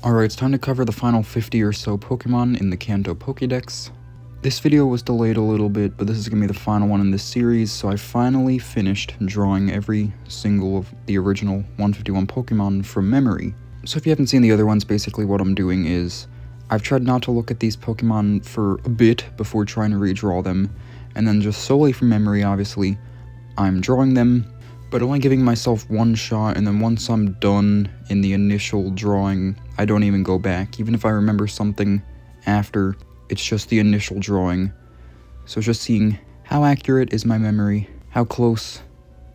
Alright, it's time to cover the final 50 or so Pokemon in the Kanto Pokédex. This video was delayed a little bit, but this is going to be the final one in this series, so I finally finished drawing every single of the original 151 Pokemon from memory. So if you haven't seen the other ones, basically what I'm doing is, I've tried not to look at these Pokemon for a bit before trying to redraw them, and then just solely from memory, obviously, I'm drawing them, but only giving myself one shot, and then once I'm done in the initial drawing, I don't even go back. Even if I remember something after, it's just the initial drawing. So just seeing how accurate is my memory, how close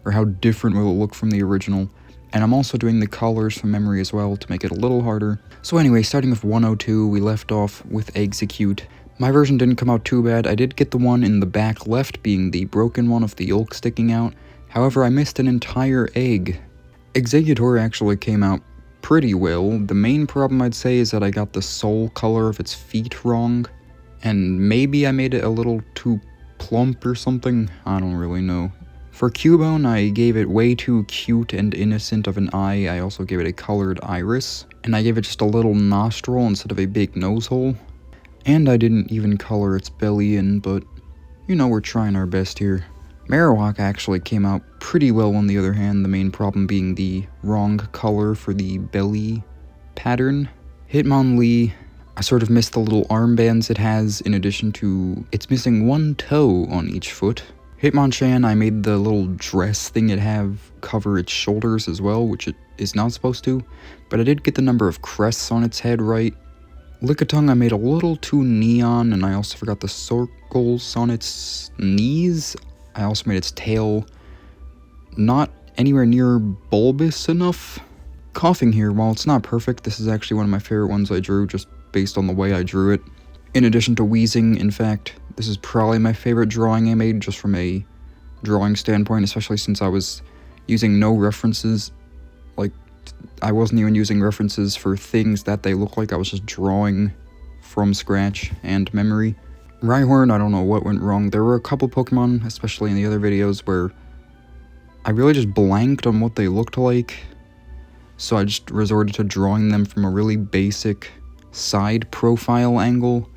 or how different will it look from the original. And I'm also doing the colors from memory as well to make it a little harder. So anyway, starting with 102, we left off with Execute. My version didn't come out too bad. I did get the one in the back left being the broken one of the yolk sticking out. However, I missed an entire egg. Executor actually came out pretty well. The main problem I'd say is that I got the sole color of its feet wrong, and maybe I made it a little too plump or something, I don't really know. For Cubone, I gave it way too cute and innocent of an eye. I also gave it a colored iris, and I gave it just a little nostril instead of a big nose hole. And I didn't even color its belly in, but you know, we're trying our best here. Marowak actually came out pretty well on the other hand, the main problem being the wrong color for the belly pattern. Hitmonlee, I sort of missed the little armbands it has, in addition to it's missing one toe on each foot. Hitmonchan, I made the little dress thing it have cover its shoulders as well, which it is not supposed to, but I did get the number of crests on its head right. Lickitung I made a little too neon, and I also forgot the circles on its knees. I also made its tail not anywhere near bulbous enough. Coughing here, while it's not perfect, this is actually one of my favorite ones I drew just based on the way I drew it. In addition to wheezing, in fact, this is probably my favorite drawing I made just from a drawing standpoint, especially since I was using no references. Like, I wasn't even using references for things that they look like, I was just drawing from scratch and memory. Rhyhorn, I don't know what went wrong. There were a couple Pokemon, especially in the other videos, where I really just blanked on what they looked like. So I just resorted to drawing them from a really basic side profile angle.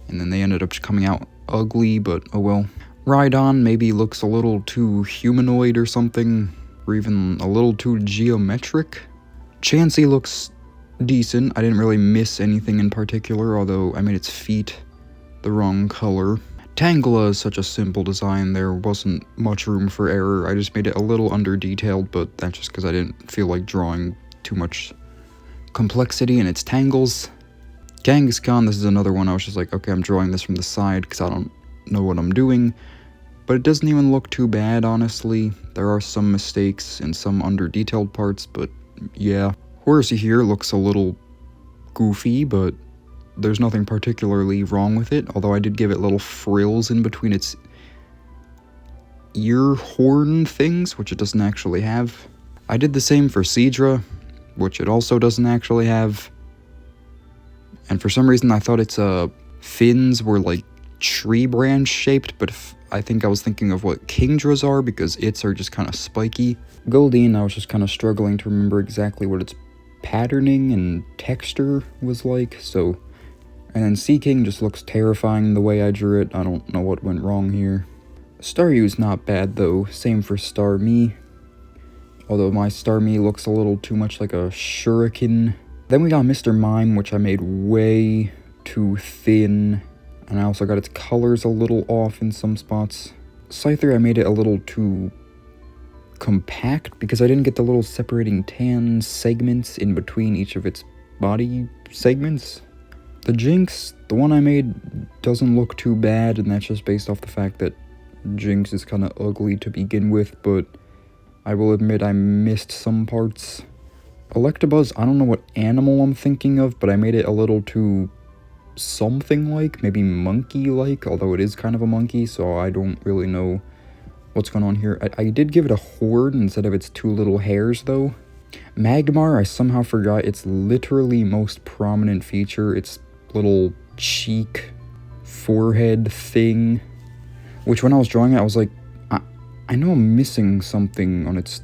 And then they ended up just coming out ugly, but oh well. Rhydon maybe looks a little too humanoid or something, or even a little too geometric. Chansey looks decent. I didn't really miss anything in particular, although I made its feet the wrong color. Tangela is such a simple design, there wasn't much room for error. I just made it a little under-detailed, but that's just because I didn't feel like drawing too much complexity in its tangles. Kangaskhan, this is another one I was just like, okay, I'm drawing this from the side because I don't know what I'm doing. But it doesn't even look too bad, honestly. There are some mistakes in some under-detailed parts, but yeah. Horsey here looks a little goofy, but there's nothing particularly wrong with it, although I did give it little frills in between its ear horn things, which it doesn't actually have. I did the same for Seadra, which it also doesn't actually have. And for some reason I thought its fins were like tree branch shaped, but I think I was thinking of what Kingdra's are, because its are just kind of spiky. Goldeen, I was just kind of struggling to remember exactly what its patterning and texture was like, so. And then Seaking just looks terrifying the way I drew it. I don't know what went wrong here. Staryu's not bad though, same for Starmie. Although my Starmie looks a little too much like a shuriken. Then we got Mr. Mime, which I made way too thin. And I also got its colors a little off in some spots. Scyther, I made it a little too compact because I didn't get the little separating tan segments in between each of its body segments. The Jinx, the one I made, doesn't look too bad, and that's just based off the fact that Jinx is kind of ugly to begin with, but I will admit I missed some parts. Electabuzz, I don't know what animal I'm thinking of, but I made it a little too something-like, maybe monkey-like, although it is kind of a monkey, so I don't really know what's going on here. I did give it a horn instead of its two little hairs, though. Magmar, I somehow forgot its literally most prominent feature, its little cheek forehead thing, which when I was drawing it, I was like, I know I'm missing something on its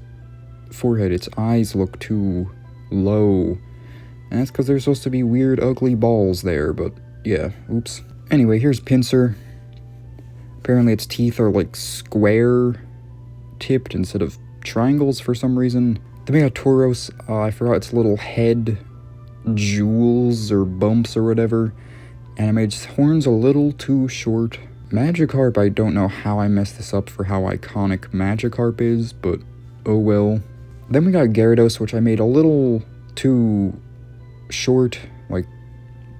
forehead. Its eyes look too low, And that's because there's supposed to be weird, ugly balls there, but yeah, oops. Anyway, here's Pinsir. Apparently its teeth are like square-tipped instead of triangles for some reason. Then we got Tauros. I forgot its little head jewels or bumps or whatever. And I made its horns a little too short. Magikarp, I don't know how I messed this up for how iconic Magikarp is, but oh well. Then we got Gyarados, which I made a little too short, like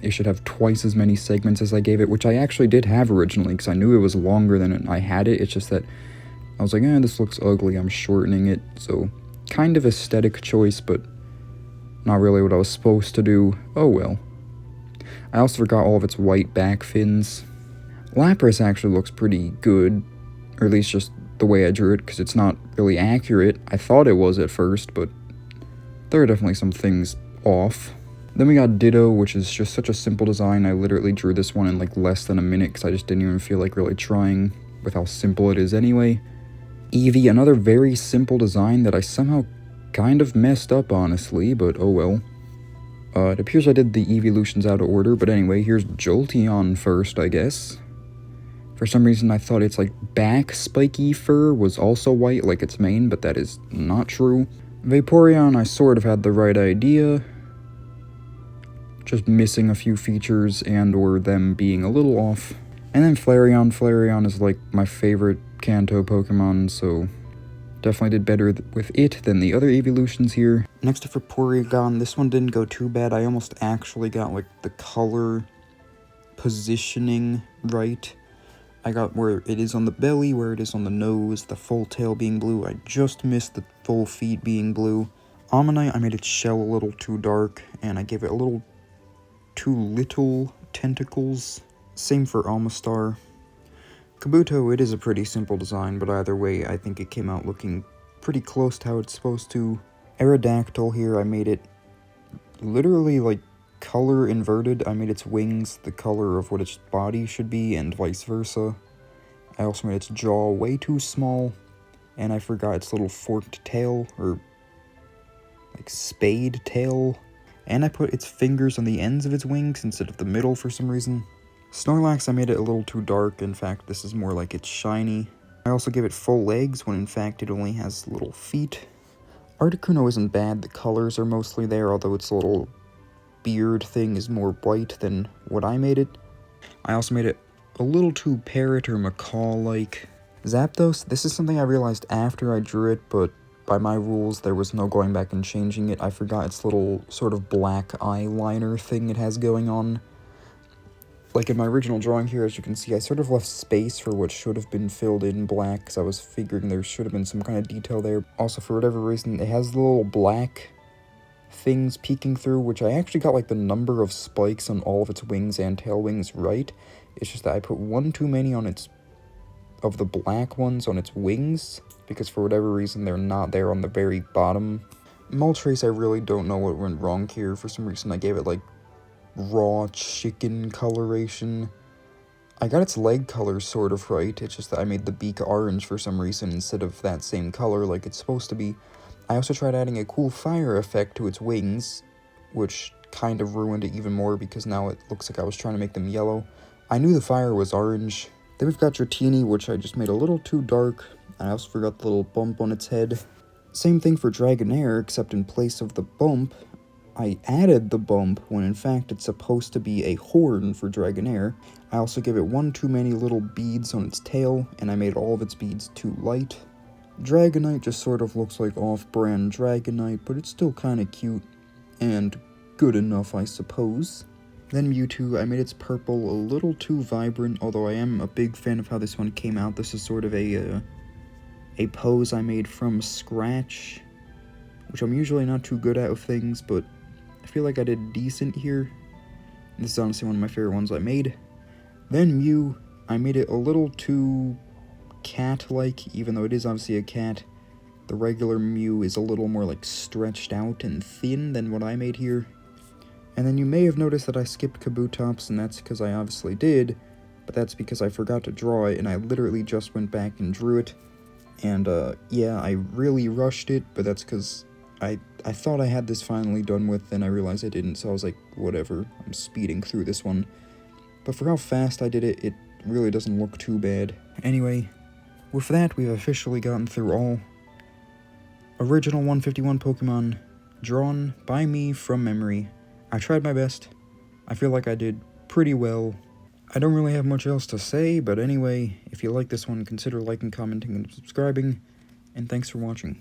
it should have twice as many segments as I gave it, which I actually did have originally, because I knew it was longer than I had it. It's just that I was like, this looks ugly, I'm shortening it. So, kind of aesthetic choice, but not really what I was supposed to do. Oh well. I also forgot all of its white back fins. Lapras actually looks pretty good, or at least just the way I drew it, because it's not really accurate. I thought it was at first, but there are definitely some things off. Then we got Ditto, which is just such a simple design. I literally drew this one in like less than a minute because I just didn't even feel like really trying with how simple it is anyway. Eevee, another very simple design that I somehow kind of messed up, honestly, but oh well. It appears I did the evolutions out of order, but anyway, here's Jolteon first, I guess. For some reason, I thought its like back spiky fur was also white, like its mane, but that is not true. Vaporeon, I sort of had the right idea. Just missing a few features and or them being a little off. And then Flareon. Flareon is like my favorite Kanto Pokemon, so definitely did better with it than the other evolutions here. Next up for Porygon, this one didn't go too bad. I almost actually got like the color positioning right. I got where it is on the belly, where it is on the nose, the full tail being blue. I just missed the full feet being blue. Ammonite, I made its shell a little too dark, and I gave it a little too little tentacles. Same for Almastar. Kabuto, it is a pretty simple design, but either way, I think it came out looking pretty close to how it's supposed to. Aerodactyl here, I made it literally like color inverted. I made its wings the color of what its body should be, and vice versa. I also made its jaw way too small, and I forgot its little forked tail, or like spade tail. And I put its fingers on the ends of its wings instead of the middle for some reason. Snorlax, I made it a little too dark. In fact, this is more like it's shiny. I also gave it full legs when in fact it only has little feet. Articuno isn't bad. The colors are mostly there, although its little beard thing is more white than what I made it. I also made it a little too parrot or macaw-like. Zapdos, this is something I realized after I drew it, but by my rules, there was no going back and changing it. I forgot its little sort of black eyeliner thing it has going on. Like in my original drawing here, as you can see, I sort of left space for what should have been filled in black, because I was figuring there should have been some kind of detail there. Also, for whatever reason, it has the little black things peeking through, which I actually got like the number of spikes on all of its wings and tail wings right. It's just that I put one too many on its, of the black ones on its wings, because for whatever reason they're not there on the very bottom. Moltres, I really don't know what went wrong here. For some reason I gave it like raw chicken coloration. I got its leg color sort of right, it's just that I made the beak orange for some reason instead of that same color like it's supposed to be. I also tried adding a cool fire effect to its wings, which kind of ruined it even more because now it looks like I was trying to make them yellow. I knew the fire was orange. Then we've got Dratini, which I just made a little too dark. I also forgot the little bump on its head. Same thing for Dragonair, except in place of the bump, I added the bump when in fact it's supposed to be a horn for Dragonair. I also gave it one too many little beads on its tail, and I made all of its beads too light. Dragonite just sort of looks like off-brand Dragonite, but it's still kinda cute, and good enough, I suppose. Then Mewtwo, I made its purple a little too vibrant, although I am a big fan of how this one came out. This is sort of a pose I made from scratch, which I'm usually not too good at with things, but I feel like I did decent here. This is honestly one of my favorite ones I made. Then Mew, I made it a little too cat-like, even though it is obviously a cat. The regular Mew is a little more like stretched out and thin than what I made here. And then you may have noticed that I skipped Kabutops, and that's because I obviously did, but that's because I forgot to draw it, and I literally just went back and drew it. And, yeah, I really rushed it, but that's because I thought I had this finally done with, and I realized I didn't, so I was like, whatever, I'm speeding through this one. But for how fast I did it, it really doesn't look too bad. Anyway, with that, we've officially gotten through all original 151 Pokemon drawn by me from memory. I tried my best. I feel like I did pretty well. I don't really have much else to say, but anyway, if you like this one, consider liking, commenting, and subscribing, and thanks for watching.